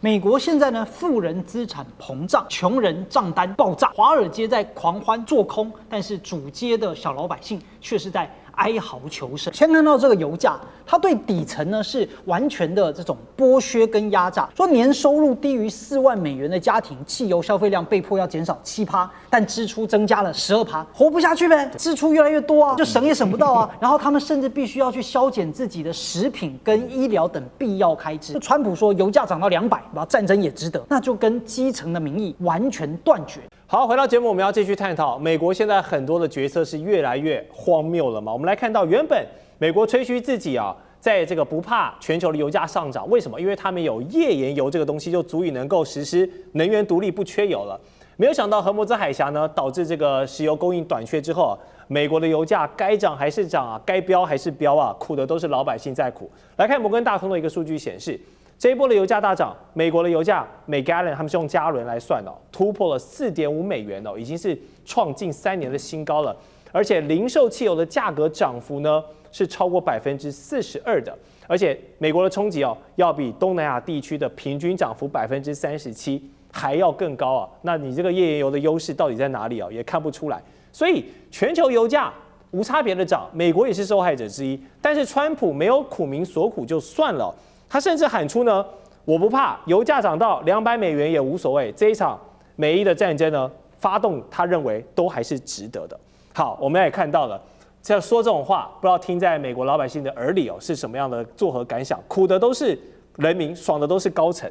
美国现在呢，富人资产膨胀，穷人账单爆炸，华尔街在狂欢做空，但是主街的小老百姓却是在哀嚎求生。先看到这个油价，它对底层呢是完全的这种剥削跟压榨。说年收入低于4万美元的家庭，汽油消费量被迫要减少7%，但支出增加了12%，活不下去呗，支出越来越多啊，就省也省不到啊。然后他们甚至必须要去削减自己的食品跟医疗等必要开支。川普说油价涨到200，然后战争也值得，那就跟基层的民意完全断绝。好，回到节目，我们要继续探讨美国现在很多的决策是越来越荒谬了嘛？我们来看到，原本美国吹嘘自己啊，在这个不怕全球的油价上涨，为什么？因为他们有页岩油这个东西，就足以能够实施能源独立，不缺油了。没有想到荷姆兹海峡呢，导致这个石油供应短缺之后，美国的油价该涨还是涨啊，该飙还是飙啊，苦的都是老百姓在苦。来看摩根大通的一个数据显示，这一波的油价大涨，美国的油价每 gallon 他们是用加仑来算的，突破了4.5美元哦，已经是创近3年的新高了。而且零售汽油的价格涨幅呢是超过42%的，而且美国的冲击哦，要比东南亚地区的平均涨幅37%还要更高啊。那你这个页岩油的优势到底在哪里啊？也看不出来。所以全球油价无差别的涨，美国也是受害者之一。但是川普没有苦民所苦就算了。他甚至喊出呢，我不怕油价涨到200美元也无所谓，这一场美伊的战争呢，发动他认为都还是值得的。好，我们也看到了，这样说这种话，不知道听在美国老百姓的耳里哦是什么样的作何感想？苦的都是人民，爽的都是高层。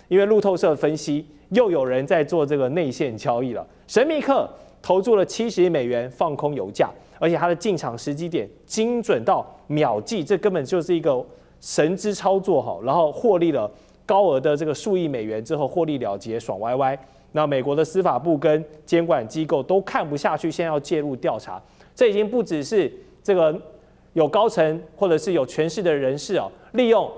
因为路透社分析，又有人在做这个内线交易了。神秘客投注了70亿美元放空油价，而且他的进场时机点精准到秒计，这根本就是一个神之操作哈，然后获利了高额的这个数亿美元之后获利了结，爽歪歪。那美国的司法部跟监管机构都看不下去，现在要介入调查。这已经不只是这个有高层或者是有权势的人士哦，利用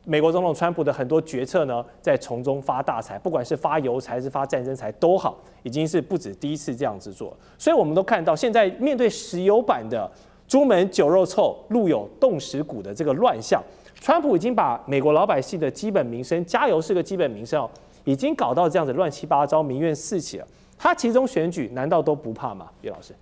美国总统川普的很多决策呢，在从中发大财，不管是发油财还是发战争财都好，已经是不止第一次这样子做。所以我们都看到，现在面对石油版的朱门酒肉臭，路有冻死骨的这个乱象，川普已经把美国老百姓的基本民生，加油是个基本民生哦，已经搞到这样子乱七八糟，民怨四起了。他其中选举难道都不怕吗？叶老师，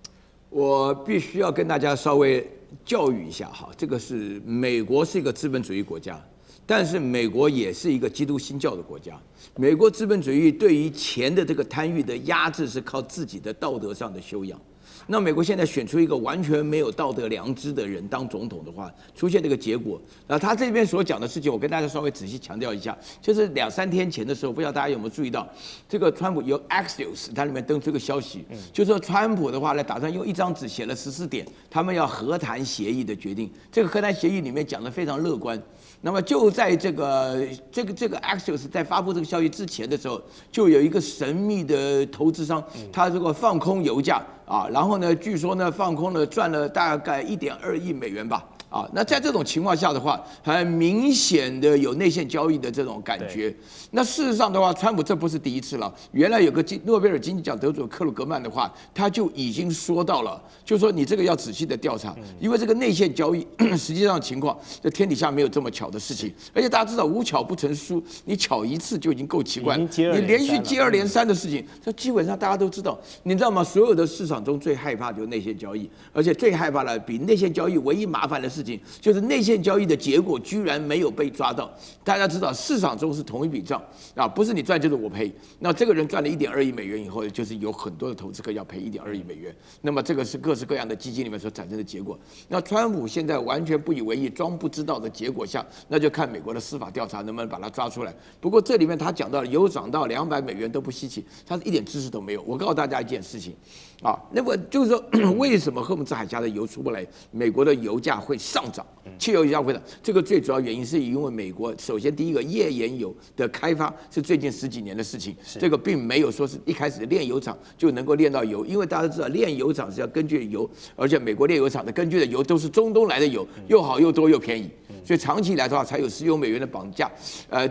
我必须要跟大家稍微教育一下哈，这个是美国是一个资本主义国家，但是美国也是一个基督新教的国家。美国资本主义对于钱的这个贪欲的压制是靠自己的道德上的修养。那美国现在选出一个完全没有道德良知的人当总统的话，出现这个结果。那他这边所讲的事情，我跟大家稍微仔细强调一下，就是2-3天前的时候，不知道大家有没有注意到，这个川普有 Axios， 它里面登出个消息，就说川普的话呢，打算用一张纸写了14点，他们要和谈协议的决定。这个和谈协议里面讲得非常乐观。那么就在这个 Axios 在发布这个消息之前的时候，就有一个神秘的投资商，他这个放空油价啊，然后呢，据说呢放空了赚了大概1.2亿美元吧。啊，那在这种情况下的话，很明显的有内线交易的这种感觉。那事实上的话，川普这不是第一次了。原来有个诺贝尔经济奖得主克鲁格曼的话，他就已经说到了，就说你这个要仔细的调查，因为这个内线交易实际上情况，这天底下没有这么巧的事情。而且大家知道无巧不成书，你巧一次就已经够奇怪了，你连续接二连三的事情，这基本上大家都知道。你知道吗？所有的市场中最害怕就是内线交易，而且最害怕的比内线交易唯一麻烦的事情。就是内线交易的结果居然没有被抓到。大家知道市场中是同一笔账啊，不是你赚就是我赔。那这个人赚了1.2亿美元以后，就是有很多的投资客要赔1.2亿美元。那么这个是各式各样的基金里面所产生的结果。那川普现在完全不以为意，装不知道的结果下，那就看美国的司法调查能不能把他抓出来。不过这里面他讲到油涨到200美元都不稀奇，他是一点知识都没有。我告诉大家一件事情。啊，那么就是说，为什么荷姆兹海峡的油出不来，美国的油价会上涨，汽油价会涨？这个最主要原因是因为美国首先第一个页岩油的开发是最近10几年的事情，这个并没有说是一开始炼油厂就能够炼到油，因为大家知道炼油厂是要根据油，而且美国炼油厂的根据的油都是中东来的油，又好又多又便宜。所以长期以来的话，才有石油美元的绑架，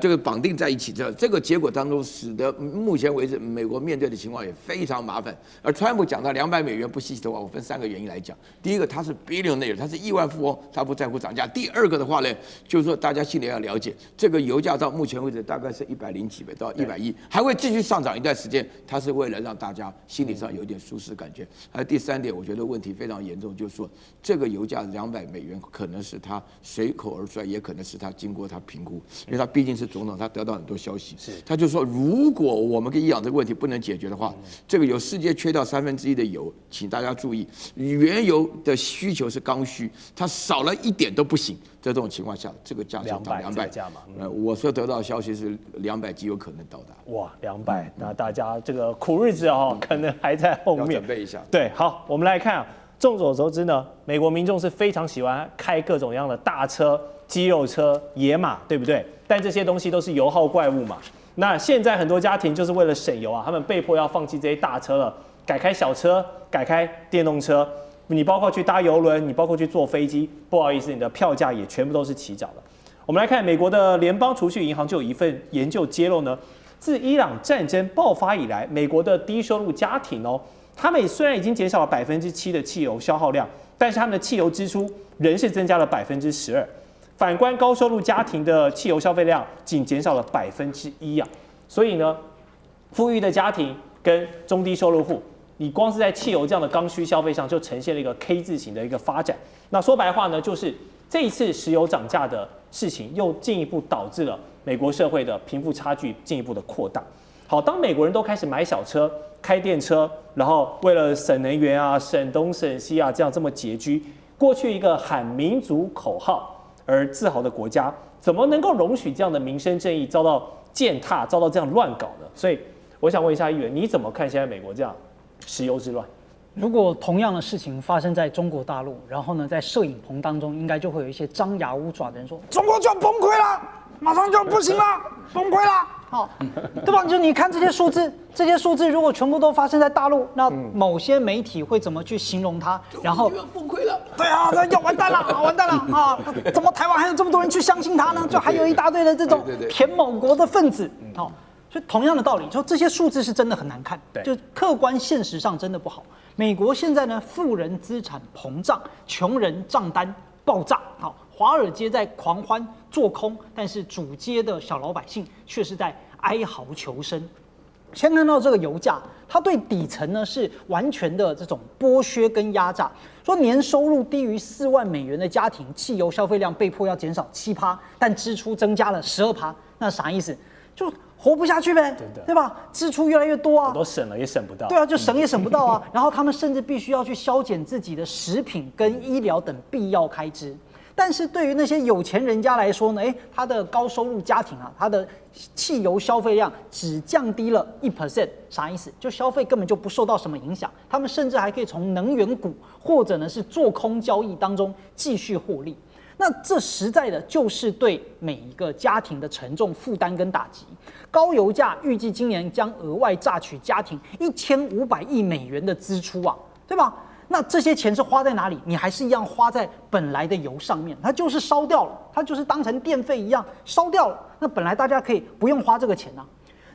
这个绑定在一起这个结果当中，使得目前为止美国面对的情况也非常麻烦。而川普讲到200美元不稀奇的话，我分3个原因来讲。第一个，他是 billionaire， 他是亿万富翁，他不在乎涨价。第二个的话呢，就是说大家心里要了解，这个油价到目前为止大概是100几美到110，还会继续上涨一段时间。它是为了让大家心理上有点舒适感觉。还有第3点，我觉得问题非常严重，就是说这个油价200美元可能是他随口而出来，也可能是他经过他评估，因为他毕竟是总统，他得到很多消息。他就说，如果我们跟伊朗这个问题不能解决的话，这个有世界缺掉1/3的油，请大家注意，原油的需求是刚需，它少了一点都不行。在这种情况下，这个价涨200，我所得到的消息是200极有可能到达。哇，200，那大家这个苦日子可能还在后面，要准备一下。对，好，我们来看众所周知呢，美国民众是非常喜欢开各种样的大车、肌肉车、野马，对不对？但这些东西都是油耗怪物嘛。那现在很多家庭就是为了省油他们被迫要放弃这些大车了，改开小车，改开电动车。你包括去搭邮轮，你包括去坐飞机，不好意思，你的票价也全部都是起涨的。我们来看美国的联邦储蓄银行就有一份研究揭露呢，自伊朗战争爆发以来，美国的低收入家庭他们虽然已经减少了7%的汽油消耗量，但是他们的汽油支出仍是增加了12%。反观高收入家庭的汽油消费量仅减少了1%所以呢，富裕的家庭跟中低收入户，你光是在汽油这样的刚需消费上，就呈现了一个 K 字形的一个发展。那说白话呢，就是这一次石油涨价的事情，又进一步导致了美国社会的贫富差距进一步的扩大。好，当美国人都开始买小车、开电车，然后为了省能源省东省西这样这么拮据，过去一个喊民族口号而自豪的国家，怎么能够容许这样的民生正义遭到践踏、遭到这样乱搞呢？所以我想问一下议员，你怎么看现在美国这样石油之乱？如果同样的事情发生在中国大陆，然后呢，在摄影棚当中，应该就会有一些张牙舞爪的人说，中国就要崩溃了，马上就要不行了，崩溃了，好，对吧？就你看这些数字，如果全部都发生在大陆，那某些媒体会怎么去形容它？然后要崩溃了，对啊，那要完蛋了，完蛋了啊！怎么台湾还有这么多人去相信他呢？就还有一大堆的这种舔某国的分子，好。所以同样的道理，就这些数字是真的很难看，就客观现实上真的不好。美国现在呢，富人资产膨胀，穷人账单爆炸。好，华尔街在狂欢做空，但是主街的小老百姓却是在哀嚎求生。先看到这个油价，它对底层呢是完全的这种剥削跟压榨。说年收入低于4万美元的家庭，汽油消费量被迫要减少7%，但支出增加了12%，那啥意思？就活不下去呗，对吧？支出越来越多我都省了也省不到。对啊，就省也省不到然后他们甚至必须要去削减自己的食品跟医疗等必要开支。但是对于那些有钱人家来说呢，他的高收入家庭他的汽油消费量只降低了1%，啥意思？就消费根本就不受到什么影响，他们甚至还可以从能源股或者呢是做空交易当中继续获利。那这实在的就是对每一个家庭的沉重负担跟打击。高油价预计今年将额外榨取家庭1500亿美元的支出对吧？那这些钱是花在哪里？你还是一样花在本来的油上面，它就是烧掉了，它就是当成电费一样烧掉了。那本来大家可以不用花这个钱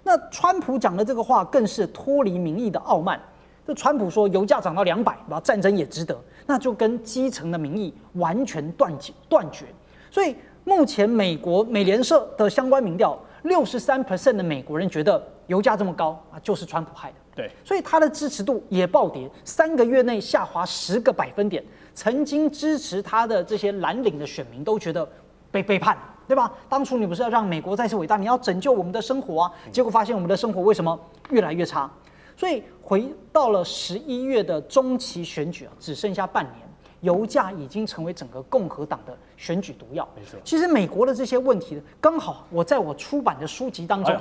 那川普讲的这个话更是脱离民意的傲慢。就川普说油价涨到200，战争也值得，那就跟基层的民意完全断绝。所以目前美联社的相关民调，63% 的美国人觉得油价这么高就是川普害的。对，所以他的支持度也暴跌，3个月内下滑10个百分点。曾经支持他的这些蓝领的选民都觉得被背叛，对吧？当初你不是要让美国再次伟大，你要拯救我们的生活结果发现我们的生活为什么越来越差？所以回到了11月的中期选举只剩下半年，油价已经成为整个共和党的选举毒药。没错，其实美国的这些问题，刚好我在我出版的书籍当中，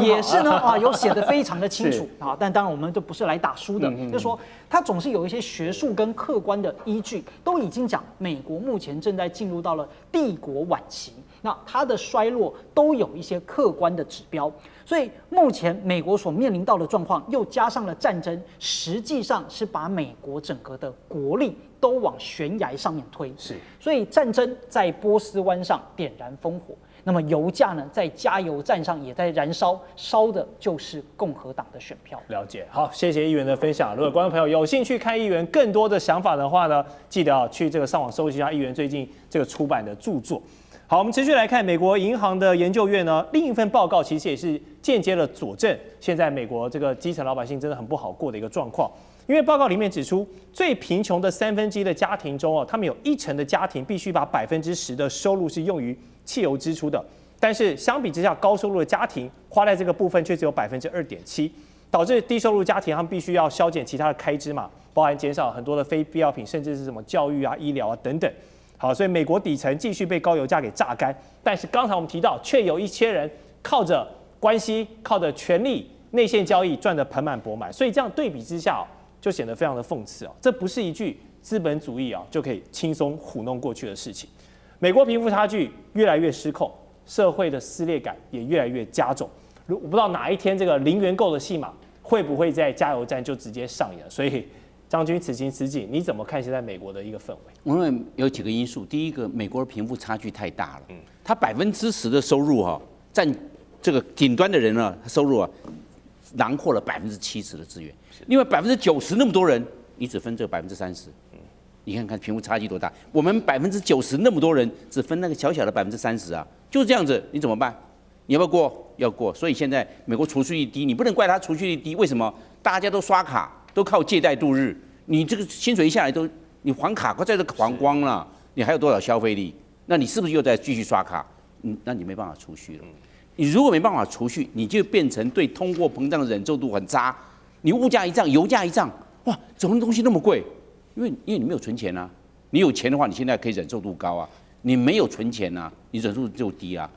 也是呢有写得非常的清楚但当然我们都不是来打书的，就是说它总是有一些学术跟客观的依据，都已经讲美国目前正在进入到了帝国晚期。那它的衰落都有一些客观的指标，所以目前美国所面临到的状况，又加上了战争，实际上是把美国整个的国力都往悬崖上面推。是，所以战争在波斯湾上点燃烽火。那么油价呢，在加油站上也在燃烧，烧的就是共和党的选票。了解，好，谢谢议员的分享。如果观众朋友有兴趣看议员更多的想法的话呢，记得去这个上网搜集一下议员最近这个出版的著作。好，我们持续来看美国银行的研究院呢，另一份报告其实也是间接的佐证现在美国这个基层老百姓真的很不好过的一个状况。因为报告里面指出，最贫穷的1/3的家庭中他们有1成的家庭必须把10%的收入是用于汽油支出的，但是相比之下，高收入的家庭花在这个部分却只有2.7%，导致低收入家庭他们必须要削减其他的开支嘛，包含减少很多的非必要品，甚至是什么教育啊、医疗啊等等。好，所以美国底层继续被高油价给榨干，但是刚才我们提到，却有一些人靠着关系、靠着权力、内线交易赚得盆满钵满，所以这样对比之下就显得非常的讽刺这不是一句资本主义就可以轻松糊弄过去的事情。美国贫富差距越来越失控，社会的撕裂感也越来越加重。我不知道哪一天这个零元购的戏码会不会在加油站就直接上演。所以将军此情此景，你怎么看现在美国的一个氛围？我认为有几个因素。第一个，美国的贫富差距太大了，它10%的收入占这个顶端的人呢，他收入囊括了70%的资源。另外90%那么多人，你只分这30%，你看看贫富差距多大。我们90%那么多人，只分那个小小的30%就是这样子，你怎么办？你要不要过？要过。所以现在美国储蓄率低，你不能怪它储蓄率低，为什么？大家都刷卡，都靠借贷度日，你这个薪水一下来你还卡快在这还光了，你还有多少消费力？那你是不是又在继续刷卡？那你没办法储蓄了。你如果没办法储蓄，你就变成对通货膨胀的忍受度很差。你物价一涨，油价一涨，哇，怎么东西那么贵？因为你没有存钱啊。你有钱的话，你现在可以忍受度高啊。你没有存钱啊，你忍受度就低啊。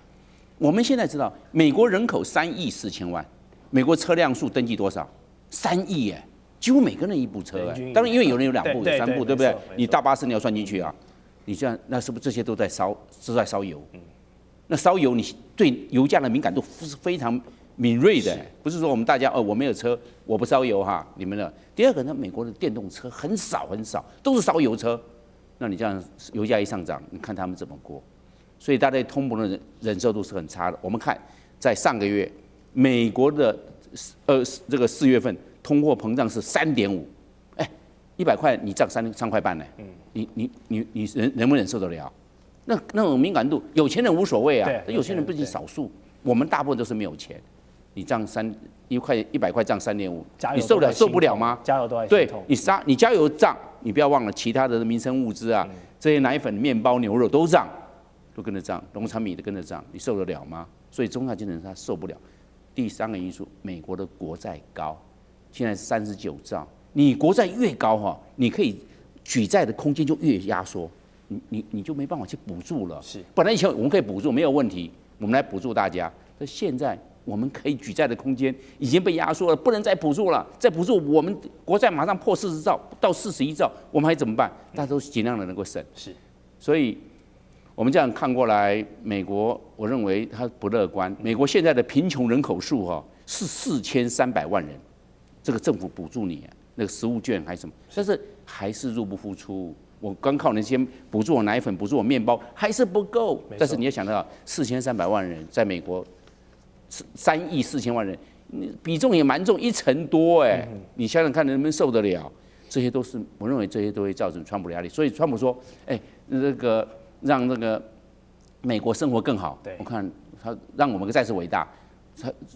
我们现在知道，美国人口3亿4千万，美国车辆数登记多少？3亿耶，几乎每个人一部车哎。当然，因为有人有2部、有3部，对不对？你大巴士你要算进去啊。你这样，那是不是这些都在烧油？那烧油，你对油价的敏感度是非常敏锐的，不是说我们大家我没有车，我不烧油哈，你们的。第二个呢，美国的电动车很少，都是烧油车。那你这样油价一上涨，你看他们怎么过？所以大家通膨的忍受度是很差的。我们看在上个月，美国的这个4月份通货膨胀是3.5%，哎，100块你涨3块半呢，你能不能忍受得了？那种敏感度，有钱人无所谓啊，有钱人不仅少数，我们大部分都是没有钱。你涨100块涨3.5%，你受不了吗？加油都还对，你加油涨，你不要忘了其他的民生物资啊，这些奶粉、面包、牛肉都涨，都跟着涨，农产品都跟着涨，你受得了吗？所以中下阶层他受不了。第3个因素，美国的国债高，现在是39兆，你国债越高你可以举债的空间就越压缩。你就没办法去补助了。是，本来以前我们可以补助没有问题，我们来补助大家。但现在我们可以举债的空间已经被压缩了，不能再补助了。再补助，我们国债马上破40兆到41兆，我们还怎么办？大家都尽量的能够省。是，所以我们这样看过来，美国我认为它不乐观。美国现在的贫穷人口数是4300万人，这个政府补助你那个食物券还是什么，但是还是入不敷出。我光靠那些补助我奶粉、补助我面包还是不够。但是你要想到4300万人在美国，3亿4千万人，比重也蛮重，1成多哎。你想想看能不能受得了？这些都是我认为这些都会造成川普的压力。所以川普说，这个让这个美国生活更好。我看他让我们再次伟大。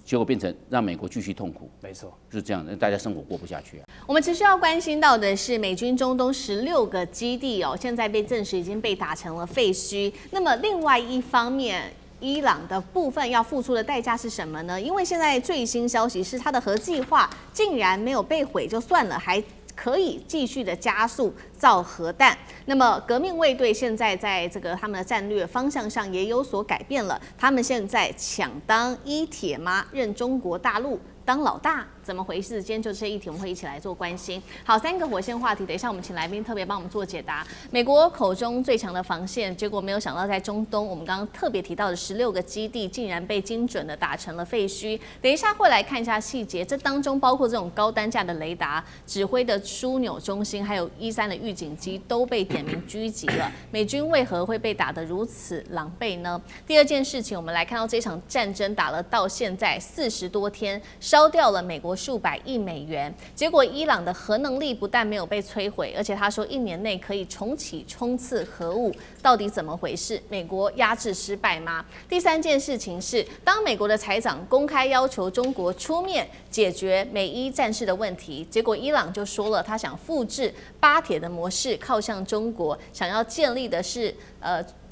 结果变成让美国继续痛苦，没错，就是这样，大家生活过不下去啊。我们持续要关心到的是美军中东16个基地现在被证实已经被打成了废墟。那么另外一方面，伊朗的部分要付出的代价是什么呢？因为现在最新消息是，他的核计划竟然没有被毁就算了，还可以继续的加速造核弹。那么革命卫队现在在这个他们的战略方向上也有所改变了，他们现在抢当伊铁妈，任中国大陆当老大，怎么回事？今天就这一题，我们会一起来做关心。好，3个火线话题，等一下我们请来宾特别帮我们做解答。美国口中最强的防线，结果没有想到在中东，我们刚刚特别提到的16个基地，竟然被精准的打成了废墟。等一下会来看一下细节，这当中包括这种高单价的雷达、指挥的枢纽中心，还有E3的预警机都被点名狙击了。美军为何会被打得如此狼狈呢？第二件事情，我们来看到这场战争打了到现在40多天，烧掉了美国数百亿美元。结果伊朗的核能力不但没有被摧毁，而且他说1年内可以重启冲刺核武，到底怎么回事？美国压制失败吗？第三件事情是，当美国的财长公开要求中国出面解决美伊战事的问题，结果伊朗就说了，他想复制巴铁的模式，靠向中国，想要建立的是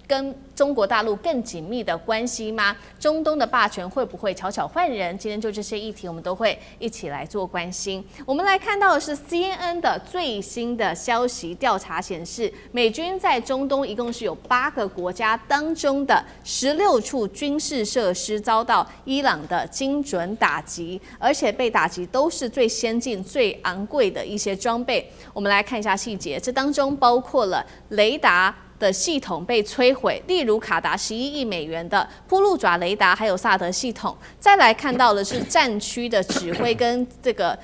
跟中国大陆更紧密的关系吗？中东的霸权会不会悄悄换人？今天就这些议题，我们都会一起来做关心。我们来看到的是 CNN 的最新的消息调查显示，美军在中东一共是有8个国家当中的16处军事设施遭到伊朗的精准打击，而且被打击都是最先进、最昂贵的一些装备。我们来看一下细节，这当中包括了雷达的系统被摧毁，例如卡达11亿美元的铺路爪雷达，还有萨德系统。再来看到的是战区的指挥跟这个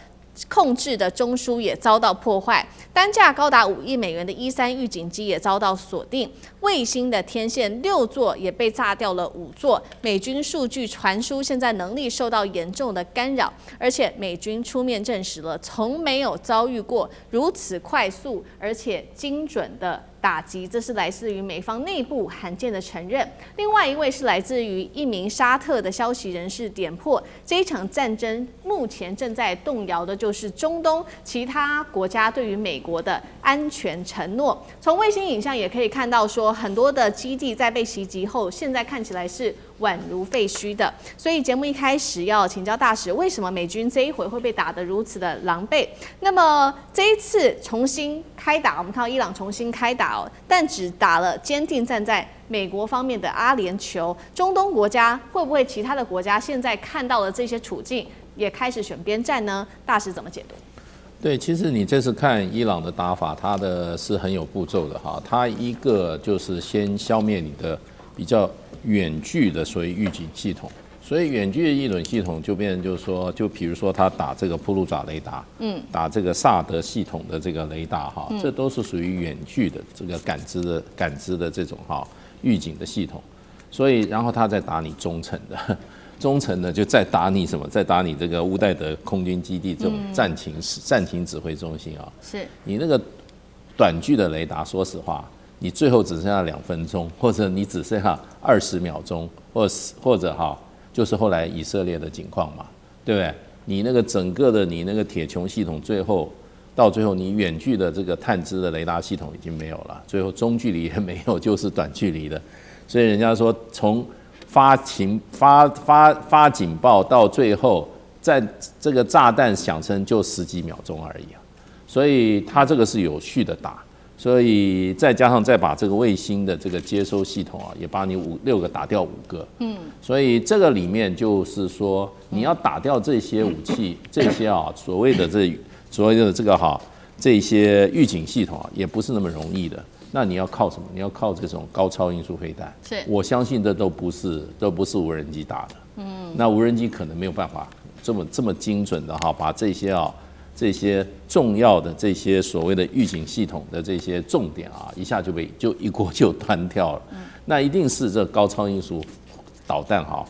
控制的中枢也遭到破坏，单价高达5亿美元的E3预警机也遭到锁定，卫星的天线6座也被炸掉了5座。美军数据传输现在能力受到严重的干扰，而且美军出面证实了，从没有遭遇过如此快速而且精准的打击，这是来自于美方内部罕见的承认。另外一位是来自于一名沙特的消息人士点破，这一场战争目前正在动摇的就是中东其他国家对于美国的安全承诺。从卫星影像也可以看到说，很多的基地在被袭击后，现在看起来是宛如废墟的。所以节目一开始要请教大使，为什么美军这一回会被打得如此的狼狈？那么这一次重新开打，我们看到伊朗重新开打哦，但只打了坚定站在美国方面的阿联酋。中东国家会不会其他的国家现在看到了这些处境，也开始选边站呢？大使怎么解读？对，其实你这次看伊朗的打法，它的是很有步骤的哈。它一个就是先消灭你的比较远距的所谓预警系统，所以远距的预警系统就变成就是说，就比如说它打这个铺路爪雷达，打这个萨德系统的这个雷达哈，这都是属于远距的这个感知的这种哈预警的系统，所以然后它再打你中程的。中程呢，就再打你什么？再打你这个乌代德空军基地这种战情指挥中心啊。是你那个短距的雷达，说实话，你最后只剩下2分钟，或者你只剩下20秒钟，或者哈，就是后来以色列的情况嘛，对不对？你那个整个的你那个铁穹系统，到最后你远距的这个探知的雷达系统已经没有了，最后中距离也没有，就是短距离的，所以人家说从发警报到最后，在这个炸弹响声就10几秒钟而已啊，所以它这个是有序的打，所以再加上再把这个卫星的这个接收系统啊，也把你6个打掉5个，所以这个里面就是说你要打掉这些武器，这些啊所谓的这个哈这些预警系统啊，也不是那么容易的。那你要靠什么？你要靠这种高超音速飞弹。是，我相信这都不是无人机打的。那无人机可能没有办法这么精准的哈，把这些重要的这些所谓的预警系统的这些重点啊，一下就一锅就端掉了。那一定是这高超音速导弹哈，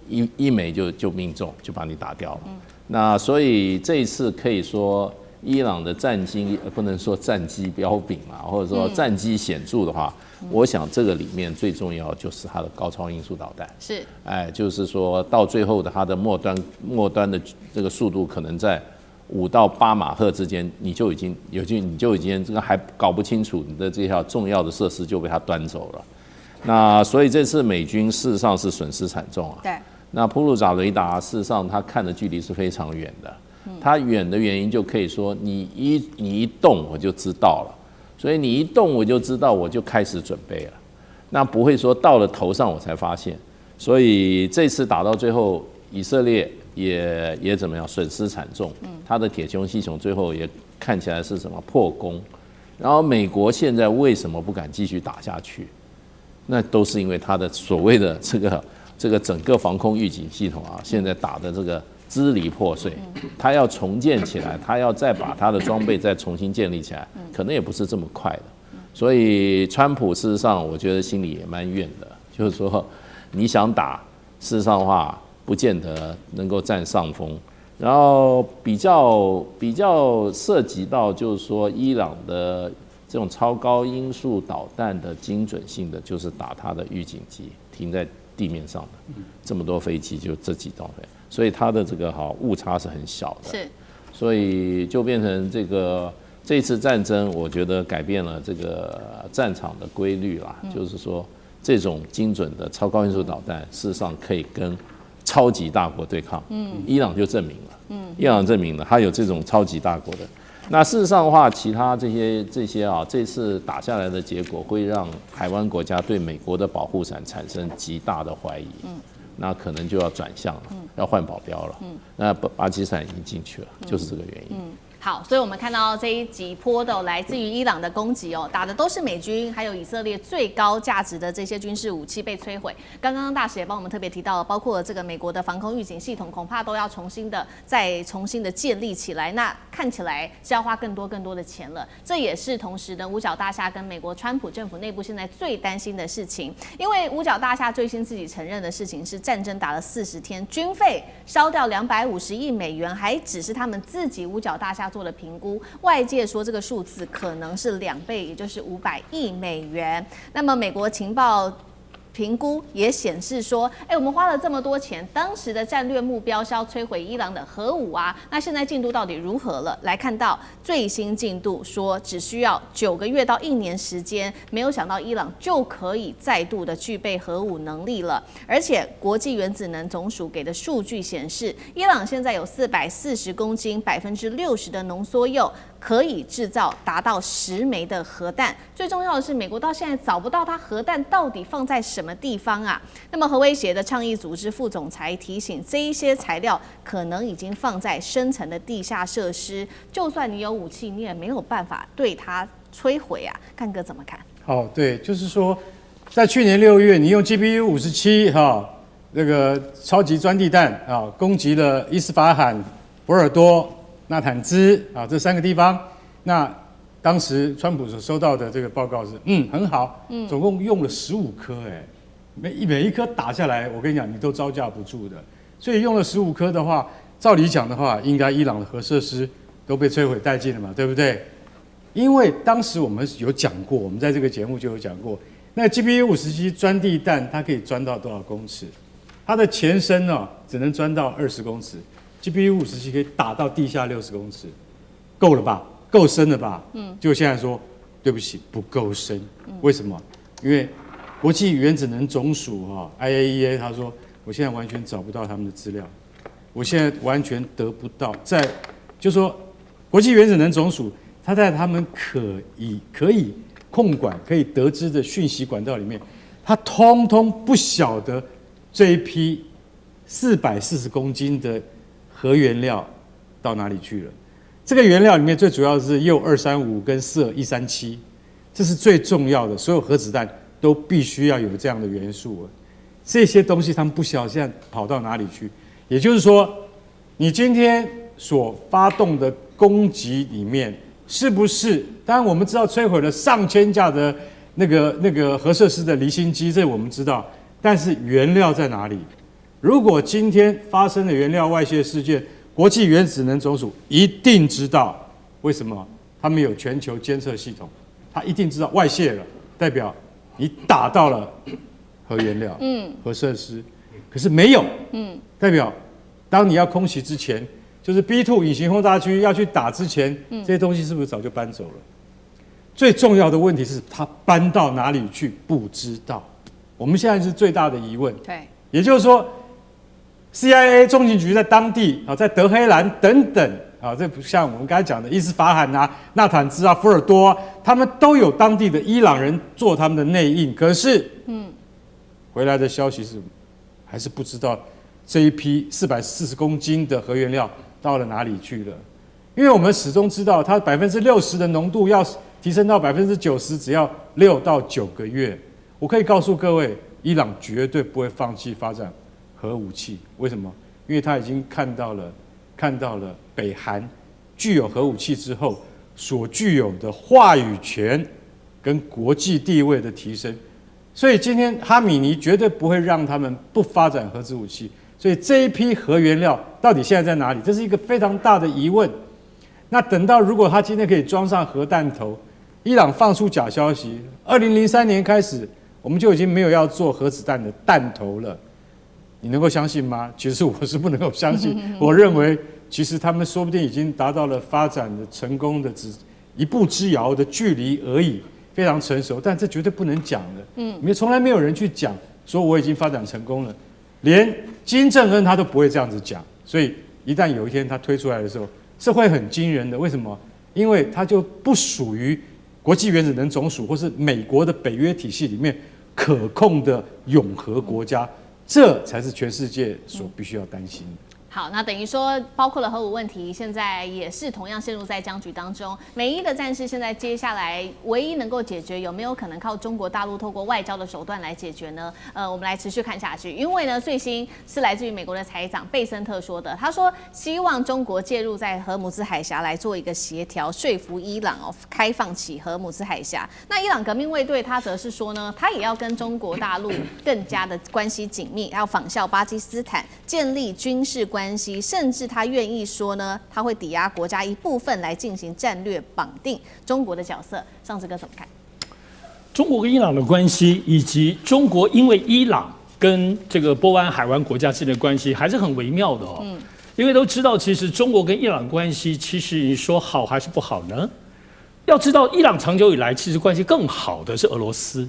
一枚就命中，就把你打掉了。那所以这一次可以说，伊朗的战绩不能说战绩彪炳嘛，或者说战绩显著的话，我想这个里面最重要就是它的高超音速导弹。是，就是说到最后的它的末端的这个速度可能在5到8马赫之间，你就已经这个还搞不清楚，你的这条重要的设施就被它端走了。那所以这次美军事实上是损失惨重啊。对。那铺路爪雷达事实上它看的距离是非常远的。它远的原因就可以说，你一动我就知道了，所以你一动我就知道，我就开始准备了。那不会说到了头上我才发现。所以这次打到最后，以色列也怎么样损失惨重，它的铁穹系统最后也看起来是什么破功。然后美国现在为什么不敢继续打下去？那都是因为它的所谓的这个整个防空预警系统啊，现在打的这个支离破碎，它要重建起来，它要再把它的装备再重新建立起来，可能也不是这么快的。所以川普事实上我觉得心里也蛮怨的，就是说你想打，事实上的话不见得能够占上风。然后比较涉及到就是说伊朗的这种超高音速导弹的精准性的，就是打它的预警机停在地面上的，这么多飞机就这几栋飞，所以它的这个误差是很小的，是，所以就变成这一次战争，我觉得改变了这个战场的规律啦，就是说这种精准的超高音速导弹，事实上可以跟超级大国对抗，伊朗就证明了，伊朗证明了它有这种超级大国的。那事实上的话，其他这些这次打下来的结果，会让海湾国家对美国的保护伞产生极大的怀疑，那可能就要转向了，要换保镖了，那巴基斯坦已经进去了，就是这个原因。好，所以我们看到这一几波的来自于伊朗的攻击哦，打的都是美军还有以色列最高价值的这些军事武器被摧毁。刚刚大使也帮我们特别提到了，包括这个美国的防空预警系统，恐怕都要重新的建立起来。那看起来是要花更多的钱了。这也是同时呢，五角大厦跟美国川普政府内部现在最担心的事情，因为五角大厦最新自己承认的事情是战争打了40天，军费烧掉250亿美元，还只是他们自己五角大厦做的评估，外界说这个数字可能是2倍，也就是500亿美元。那么美国情报评估也显示说，我们花了这么多钱，当时的战略目标是要摧毁伊朗的核武啊，那现在进度到底如何了？来看到最新进度说，只需要9个月到1年时间，没有想到伊朗就可以再度的具备核武能力了。而且国际原子能总署给的数据显示，伊朗现在有440公斤60%的浓缩铀，可以制造达到10枚的核弹。最重要的是，美国到现在找不到它核弹到底放在什么地方啊？那么核威胁的倡议组织副总裁提醒，这一些材料可能已经放在深层的地下设施，就算你有武器，你也没有办法对它摧毁啊。干哥怎么看？对，就是说，在去年6月，你用 GBU-57那个超级钻地弹攻击了伊斯法罕、博尔多、纳坦兹这3个地方。那当时川普所收到的这个报告是，很好，总共用了15颗，每一颗打下来，我跟你讲，你都招架不住的。所以用了15颗的话，照理讲的话，应该伊朗的核设施都被摧毁殆尽了嘛，对不对？因为当时我们有讲过，我们在这个节目就有讲过，那个 GBU-57钻地弹它可以钻到多少公尺？它的前身只能钻到20公尺。GBU-57可以打到地下60公尺，够了吧？够深了吧？就现在说，对不起，不够深。为什么？因为国际原子能总署IAEA 他说，我现在完全找不到他们的资料，我现在完全得不到。就说国际原子能总署，他在他们可以控管、可以得知的讯息管道里面，他通通不晓得这一批440公斤的核原料到哪里去了？这个原料里面最主要的是铀235跟铯137，这是最重要的。所有核子弹都必须要有这样的元素。这些东西他们不晓得现在跑到哪里去。也就是说，你今天所发动的攻击里面，是不是？当然我们知道摧毁了上千架的那个核设施的离心机，这我们知道。但是原料在哪里？如果今天发生了原料外泄事件，国际原子能总署一定知道。为什么？他们有全球监测系统，他一定知道外泄了，代表你打到了核原料、核设施。可是没有，代表当你要空袭之前，就是 B2 隐形轰炸区要去打之前，这些东西是不是早就搬走了？最重要的问题是，他搬到哪里去不知道。我们现在是最大的疑问。对，也就是说 ，CIA 中情局在当地在德黑兰等等这不像我们刚才讲的伊斯法罕纳坦兹福尔多他们都有当地的伊朗人做他们的内应，可是回来的消息是还是不知道这一批440公斤的核原料到了哪里去了？因为我们始终知道，它60%的浓度要提升到90%，只要6到9个月。我可以告诉各位，伊朗绝对不会放弃发展核武器。为什么？因为他已经看到了北韩具有核武器之后所具有的话语权跟国际地位的提升。所以今天哈米尼绝对不会让他们不发展核子武器。所以这一批核原料到底现在在哪里？这是一个非常大的疑问。那等到如果他今天可以装上核弹头，伊朗放出假消息，2003年开始我们就已经没有要做核子弹的弹头了，你能够相信吗？其实我是不能够相信。我认为其实他们说不定已经达到了发展的成功的只一步之遥的距离而已，非常成熟，但这绝对不能讲的。从来没有人去讲说我已经发展成功了，连金正恩他都不会这样子讲。所以一旦有一天他推出来的时候，是会很惊人的。为什么？因为它就不属于国际原子能总署或是美国的北约体系里面可控的永和国家，这才是全世界所必须要担心的。好，那等于说，包括了核武问题，现在也是同样陷入在僵局当中。美伊的战事现在接下来唯一能够解决，有没有可能靠中国大陆透过外交的手段来解决呢？我们来持续看下去。因为呢，最新是来自于美国的财长贝森特说的，他说希望中国介入在荷姆兹海峡来做一个协调，说服伊朗开放起荷姆兹海峡。那伊朗革命卫队他则是说呢，他也要跟中国大陆更加的关系紧密，要仿效巴基斯坦建立军事关系，甚至他愿意说呢，他会抵押国家一部分来进行战略绑定中国的角色。上次哥怎么看？中国跟伊朗的关系，以及中国因为伊朗跟这个波湾海湾国家之间的关系，还是很微妙的哦。因为都知道，其实中国跟伊朗关系，其实你说好还是不好呢？要知道，伊朗长久以来其实关系更好的是俄罗斯。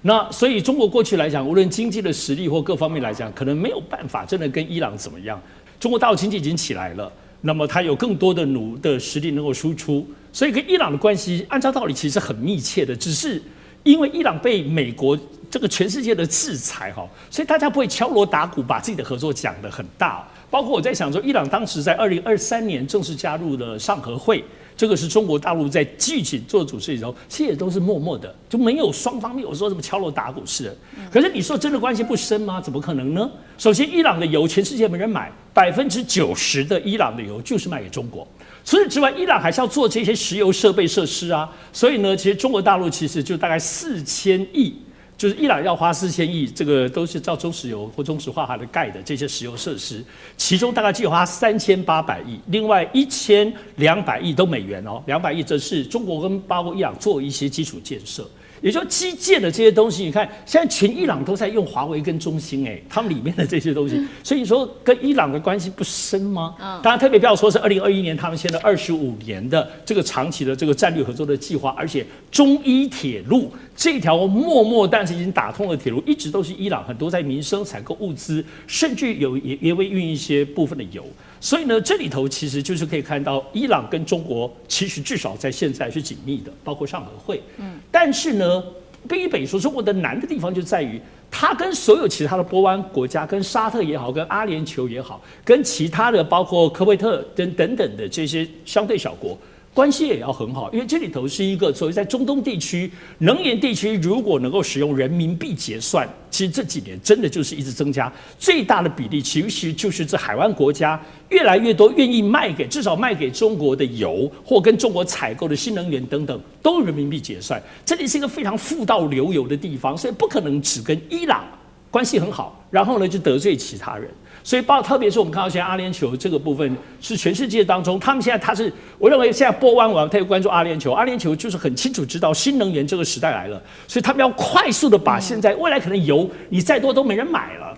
那所以中国过去来讲，无论经济的实力或各方面来讲，可能没有办法真的跟伊朗怎么样。中国大陆经济已经起来了，那么它有更多的实力能够输出，所以跟伊朗的关系按照道理其实很密切的，只是因为伊朗被美国这个全世界的制裁哈，所以大家不会敲锣打鼓把自己的合作讲得很大。包括我在想说，伊朗当时在2023年正式加入了上合会。这个是中国大陆在具体做主持的时候，其实也都是默默的，就没有双方没有说什么敲锣打鼓似的。可是你说真的关系不深吗？怎么可能呢？首先，伊朗的油全世界没人买，90%的伊朗的油就是卖给中国。除此之外，伊朗还是要做这些石油设备设施啊。所以呢，其实中国大陆其实就大概4000亿。就是伊朗要花4000亿，这个都是照中石油或中石化它的盖的这些石油设施，其中大概只有花3800亿，另外1200亿都美元哦，200亿则是中国跟包括伊朗做一些基础建设。也就基建的这些东西，你看现在全伊朗都在用华为跟中兴，他们里面的这些东西，所以你说跟伊朗的关系不深吗？当然特别不要说是2021年他们签了25年的这个长期的这个战略合作的计划，而且中伊铁路这条默默但是已经打通的铁路，一直都是伊朗很多在民生采购物资，甚至也会运一些部分的油。所以呢，这里头其实就是可以看到，伊朗跟中国其实至少在现在是紧密的，包括上合会。但是呢，必须说，中国的难的地方就在于，它跟所有其他的波湾国家，跟沙特也好，跟阿联酋也好，跟其他的包括科威特等等的这些相对小国。关系也要很好，因为这里头是一个所谓在中东地区、能源地区，如果能够使用人民币结算，其实这几年真的就是一直增加，最大的比例其实就是这海湾国家越来越多愿意至少卖给中国的油，或跟中国采购的新能源等等，都用人民币结算。这里是一个非常富到流油的地方，所以不可能只跟伊朗关系很好，然后呢就得罪其他人。所以特别是我们看到现在阿联酋这个部分是全世界当中，他们现在我认为现在波湾我要特别关注阿联酋，阿联酋就是很清楚知道新能源这个时代来了，所以他们要快速的把现在未来可能油你再多都没人买了，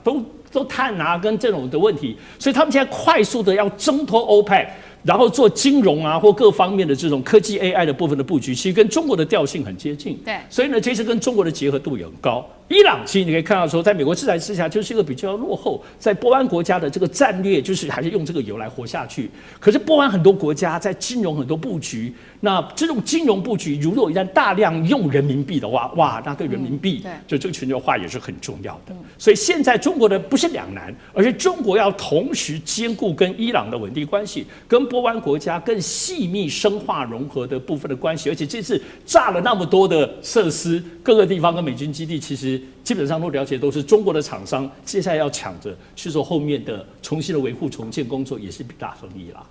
都碳啊跟这种的问题，所以他们现在快速的要挣脱 OPEC。然后做金融啊或各方面的这种科技 AI 的部分的布局，其实跟中国的调性很接近。对，所以呢，这次跟中国的结合度也很高。伊朗其实你可以看到说，在美国制裁之下，就是一个比较落后，在波湾国家的这个战略，就是还是用这个油来活下去。可是波湾很多国家在金融很多布局，那这种金融布局如果一旦大量用人民币的话，哇，那对人民币就这个全球化也是很重要的。所以现在中国的不是两难，而是中国要同时兼顾跟伊朗的稳定关系，跟波湾国家更细密深化融合的部分的关系。而且这次炸了那么多的设施，各个地方跟美军基地其实基本上都了解都是中国的厂商，接下来要抢着去做后面的重新的维护重建工作，也是笔大生意啦。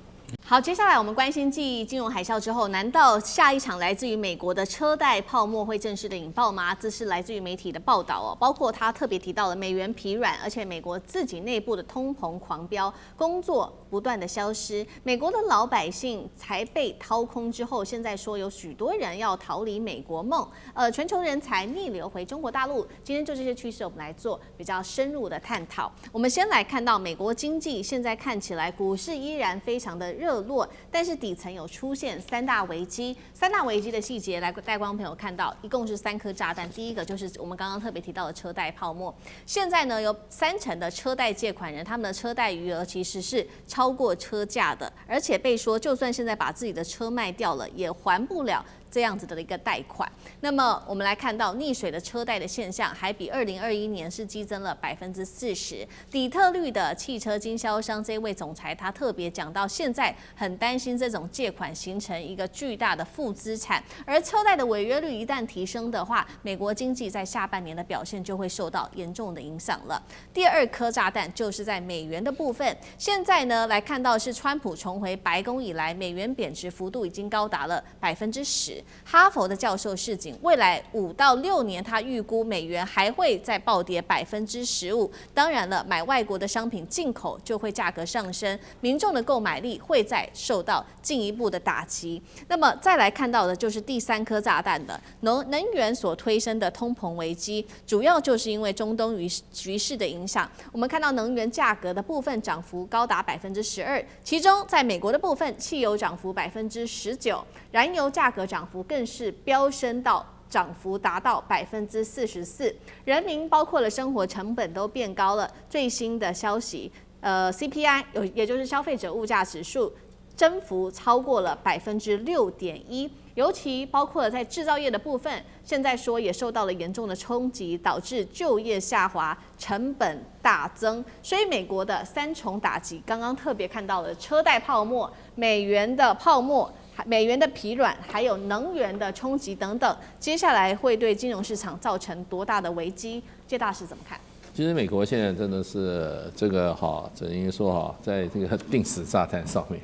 好，接下来我们关心继金融海啸之后，难道下一场来自于美国的车贷泡沫会正式的引爆吗？这是来自于媒体的报道哦，包括他特别提到了美元疲软，而且美国自己内部的通膨狂飙，工作不断的消失，美国的老百姓才被掏空之后，现在说有许多人要逃离美国梦，全球人才逆流回中国大陆。今天就这些趋势，我们来做比较深入的探讨。我们先来看到美国经济现在看起来股市依然非常的热络，但是底层有出现三大危机。三大危机的细节来带观众朋友看到，一共是3颗炸弹。第一个就是我们刚刚特别提到的车贷泡沫。现在呢，有30%的车贷借款人，他们的车贷余额其实是超过车价的，而且被说就算现在把自己的车卖掉了，也还不了这样子的一个贷款。那么我们来看到溺水的车贷的现象，还比2021年是激增了40%。底特律的汽车经销商这位总裁他特别讲到，现在很担心这种借款形成一个巨大的负资产，而车贷的违约率一旦提升的话，美国经济在下半年的表现就会受到严重的影响了。第2颗炸弹就是在美元的部分，现在呢来看到是川普重回白宫以来，美元贬值幅度已经高达了10%。哈佛的教授示警，未来5到6年，他预估美元还会再暴跌15%。当然了，买外国的商品进口就会价格上升，民众的购买力会再受到进一步的打击。那么再来看到的就是第3颗炸弹的能源所推升的通膨危机，主要就是因为中东局势的影响。我们看到能源价格的部分涨幅高达12%，其中在美国的部分，汽油涨幅19%，燃油价格涨幅更是飙升到涨幅达到44%，人民包括了生活成本都变高了。最新的消息，CPI 也就是消费者物价指数增幅超过了6.1%，尤其包括了在制造业的部分，现在说也受到了严重的冲击，导致就业下滑，成本大增。所以美国的3重打击，刚刚特别看到了车贷泡沫、美元的泡沫、美元的疲软，还有能源的冲击等等，接下来会对金融市场造成多大的危机？介大使怎么看？其实美国现在真的是这个等于说在这个定时炸弹上面，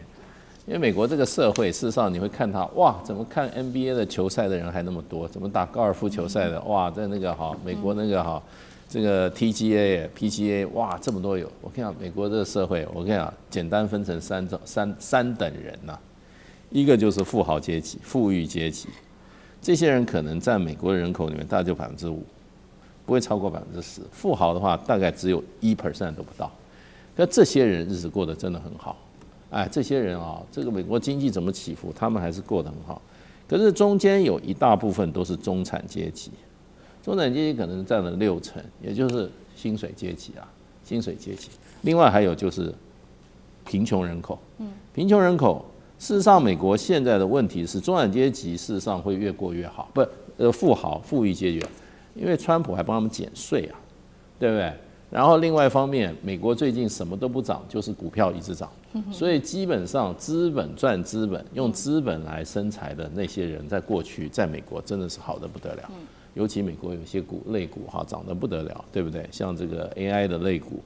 因为美国这个社会，事实上你会看它，哇，怎么看 NBA 的球赛的人还那么多？怎么打高尔夫球赛的？哇，在那个美国那个这个 PGA 哇，这么多有。我跟你讲，美国这个社会，我跟你讲，简单分成三等人呐。一个就是富豪阶级、富裕阶级，这些人可能占美国人口里面大概就5%，不会超过10%。富豪的话，大概只有1% 都不到。那这些人日子过得真的很好，哎，这些人这个美国经济怎么起伏，他们还是过得很好。可是中间有一大部分都是中产阶级，中产阶级可能占了60%，也就是薪水阶级啊，薪水阶级。另外还有就是贫穷人口，贫穷人口。事实上，美国现在的问题是中产阶级事实上会越过越好，富豪、富裕阶级，因为川普还帮他们减税啊，对不对？然后另外一方面，美国最近什么都不涨，就是股票一直涨，所以基本上资本赚资本，用资本来生财的那些人，在过去在美国真的是好得不得了，尤其美国有些类股涨得不得了，对不对？像这个 AI 的类股，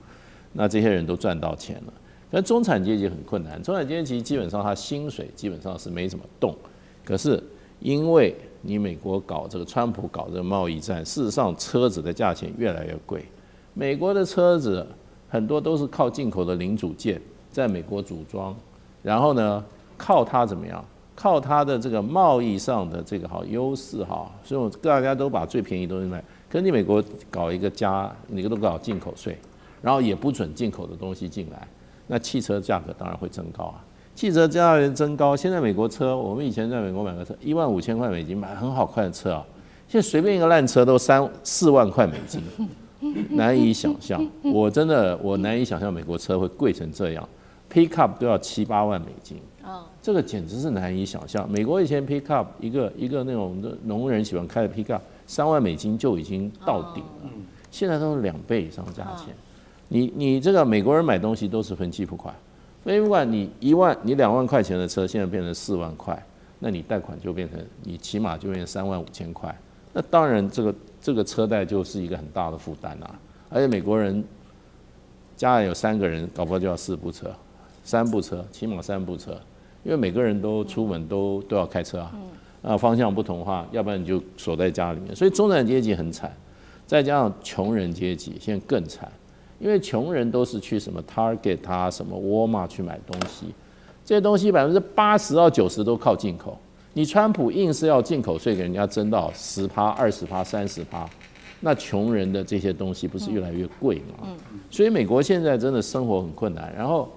那这些人都赚到钱了。那中产阶级很困难，中产阶级基本上他薪水基本上是没怎么动，可是因为你美国搞这个川普搞这个贸易战，事实上车子的价钱越来越贵，美国的车子很多都是靠进口的零组件在美国组装，然后呢靠它怎么样？靠它的这个贸易上的这个优势所以大家都把最便宜的东西卖。可是你美国搞一个你都搞进口税，然后也不准进口的东西进来。那汽车价格当然会增高啊，汽车价格增高。现在美国车，我们以前在美国买个车，15000块美金买很好看的车啊，现在随便一个烂车都4万块美金，难以想象。我难以想象美国车会贵成这样 ，pickup 都要7、8万美金。这个简直是难以想象。美国以前 pickup 一个那种农人喜欢开的 pickup 3万美金就已经到顶了，现在都是2倍以上的价钱。你这个美国人买东西都是分期付款，分期付款你2万块钱的车现在变成4万块，那你贷款就变成你起码就变成3万5千块。那当然这个车贷就是一个很大的负担啊。而且美国人家里有3个人，搞不好就要4部车，3部车，起码3部车。因为每个人都出门都要开车啊，方向不同的话，要不然你就锁在家里面。所以中产阶级很惨，再加上穷人阶级现在更惨，因为穷人都是去什么 Target 啊、什么 Walmart 去买东西，这些东西80%到90%都靠进口。你川普硬是要进口税给人家征到10%、20%、30%，那穷人的这些东西不是越来越贵吗？所以美国现在真的生活很困难，然后。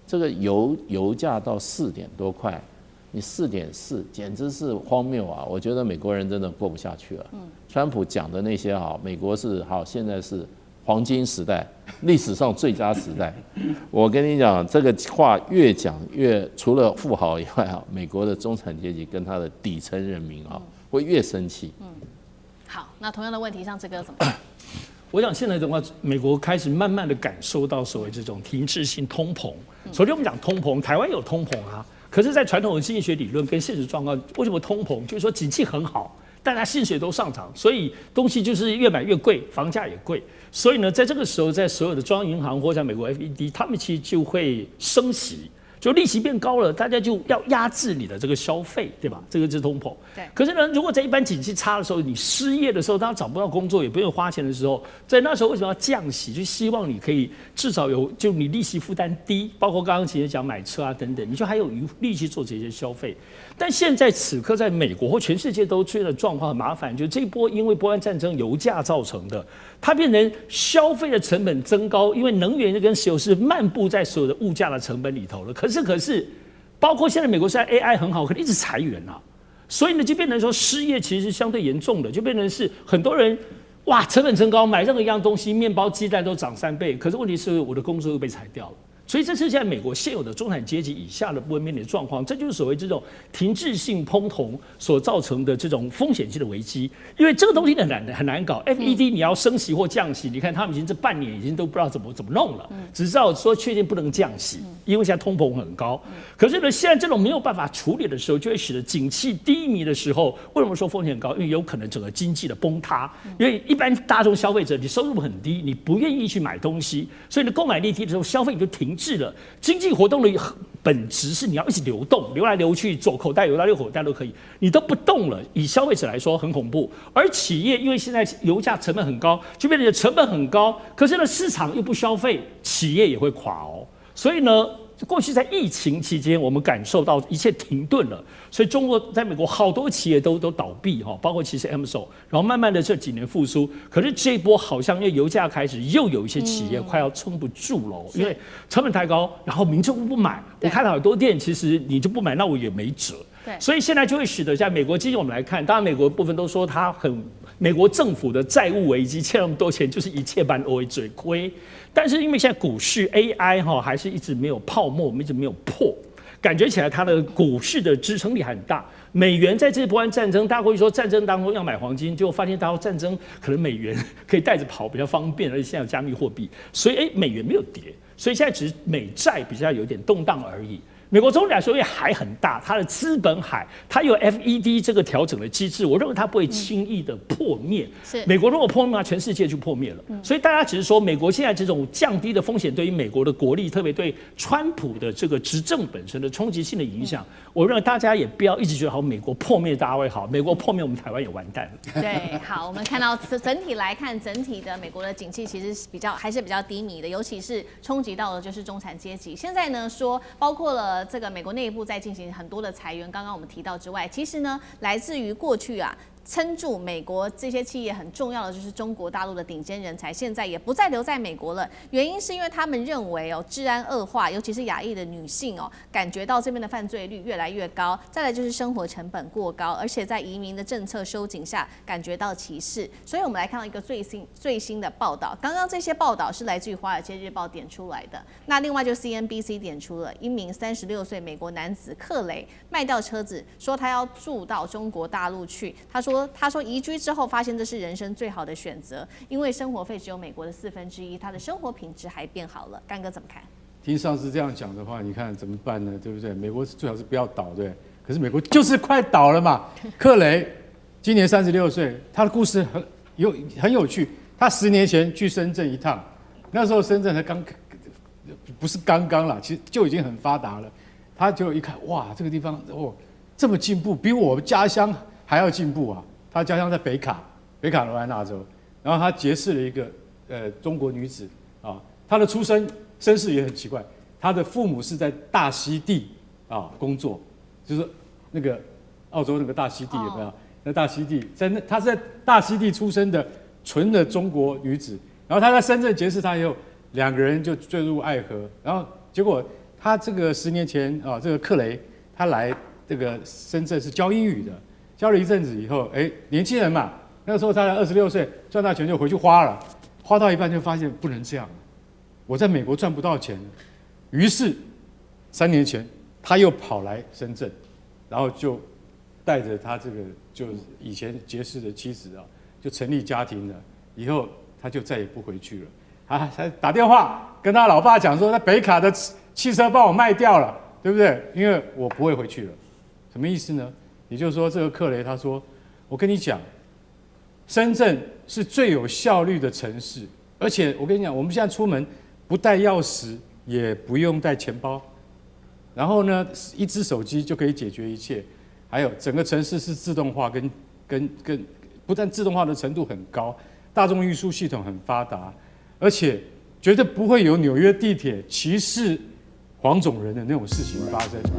这个油价到4点多块，你4.4，简直是荒谬啊！我觉得美国人真的过不下去了。川普讲的那些美国是好，现在是黄金时代，历史上最佳时代。我跟你讲，这个话越讲越，除了富豪以外美国的中产阶级跟他的底层人民会越生气。好，那同样的问题，像这个怎么办？我想现在的话，美国开始慢慢的感受到所谓这种停滞性通膨。首先我们讲通膨，台湾有通膨啊，可是，在传统的经济学理论跟现实状况，为什么通膨？就是说景气很好，大家薪水都上涨，所以东西就是越买越贵，房价也贵。所以呢，在这个时候，在所有的中央银行或者美国 FED， 他们其实就会升息。就利息变高了，大家就要压制你的这个消费，对吧？这个是通膨。对。可是呢，如果在一般景气差的时候，你失业的时候，大家找不到工作，也不用花钱的时候，在那时候为什么要降息？就希望你可以至少就你利息负担低，包括刚刚其实讲买车啊等等，你就还有力气做这些消费。但现在此刻在美国或全世界都出现的状况很麻烦，就这一波因为波湾战争油价造成的，它变成消费的成本增高，因为能源跟石油是漫步在所有的物价的成本里头了。可是，包括现在美国现在 AI 很好，可能一直裁员啊，所以呢就变成说失业其实是相对严重的，就变成是很多人哇成本增高，买任何一样东西，面包、鸡蛋都涨3倍，可是问题是我的工作又被裁掉了。所以这是现在美国现有的中产阶级以下的部分面临的状况，这就是所谓这种停滞性通膨所造成的这种风险性的危机。因为这个东西很难搞 ，FED 你要升息或降息，你看他们已经这半年已经都不知道怎么弄了，只知道说确定不能降息，因为现在通膨很高。可是呢，现在这种没有办法处理的时候，就会使得景气低迷的时候，为什么说风险很高？因为有可能整个经济的崩塌，因为一般大众消费者你收入很低，你不愿意去买东西，所以你购买力低的时候，消费你就停滞了。经济活动的本质是你要一直流动，流来流去，左口袋、右口袋都可以，你都不动了。以消费者来说很恐怖，而企业因为现在油价成本很高，就变成成本很高，可是呢市场又不消费，企业也会垮哦。所以呢，过去在疫情期间，我们感受到一切停顿了，所以中国在美国好多企业都倒闭哈，包括其实 Amazon， 然后慢慢的这几年复苏，可是这一波好像因为油价开始，又有一些企业快要撑不住了，因为成本太高，然后民众不买，我看到很多店其实你就不买，那我也没辙。所以现在就会使得在美国经济我们来看，当然美国部分都说它美国政府的债务危机欠那么多钱，就是一切般为嘴亏。但是因为现在股市 AI 还是一直没有泡沫，我们一直没有破，感觉起来它的股市的支撑力很大。美元在这波湾战争，大家会说战争当中要买黄金，结果发现大家战争可能美元可以带着跑比较方便，而且现在有加密货币，所以美元没有跌，所以现在只是美债比较有点动荡而已。美国总体来说，因为海很大，它的资本海，它有 FED 这个调整的机制，我认为它不会轻易的破灭。是美国如果破灭，全世界就破灭了。所以大家只是说，美国现在这种降低的风险，对于美国的国力，特别对川普的这个执政本身的冲击性的影响，我认为大家也不要一直觉得好，美国破灭大家会好，美国破灭我们台湾也完蛋了。对，好，我们看到整体来看，整体的美国的景气其实是还是比较低迷的，尤其是冲击到的就是中产阶级。现在呢，说包括了这个美国内部在进行很多的裁员，刚刚我们提到之外，其实呢，来自于过去啊。撑住美国这些企业很重要的就是中国大陆的顶尖人才，现在也不再留在美国了。原因是因为他们认为治安恶化，尤其是亚裔的女性感觉到这边的犯罪率越来越高。再来就是生活成本过高，而且在移民的政策收紧下，感觉到歧视。所以我们来看到一个最新的报道，刚刚这些报道是来自于《华尔街日报》点出来的。那另外就 CNBC 点出了一名36岁美国男子克雷卖掉车子，说他要住到中国大陆去。他说移居之后发现这是人生最好的选择，因为生活费只有美国的1/4，他的生活品质还变好了。干哥怎么看？听上次这样讲的话，你看怎么办呢？对不对？美国最好是不要倒，对。可是美国就是快倒了嘛。克雷今年36岁，他的故事很有趣。他10年前去深圳一趟，那时候深圳才不是刚刚啦，其实就已经很发达了。他就一看，哇，这个地方这么进步，比我家乡还要进步啊！他家乡在北卡罗来纳州，然后他结识了一个中国女子啊，她的身世也很奇怪，她的父母是在大溪地工作，就是那个澳洲那个大溪地有没有？那大溪地她是在大溪地出生的纯的中国女子，然后她在深圳结识她以后，2个人就坠入爱河，然后结果他这个10年前这个克雷他来这个深圳是教英语的。教了一阵子以后，年轻人嘛，那个时候他才26岁，赚大钱就回去花了，花到一半就发现不能这样，我在美国赚不到钱，于是3年前他又跑来深圳，然后就带着他这个就以前结识的妻子就成立家庭了，以后他就再也不回去了，还打电话跟他老爸讲说，在北卡的汽车帮我卖掉了，对不对？因为我不会回去了，什么意思呢？也就是说，这个克雷他说：“我跟你讲，深圳是最有效率的城市，而且我跟你讲，我们现在出门不带钥匙，也不用带钱包，然后呢，一只手机就可以解决一切。还有整个城市是自动化跟不但自动化的程度很高，大众运输系统很发达，而且绝对不会有纽约地铁歧视黄种人的那种事情发生。”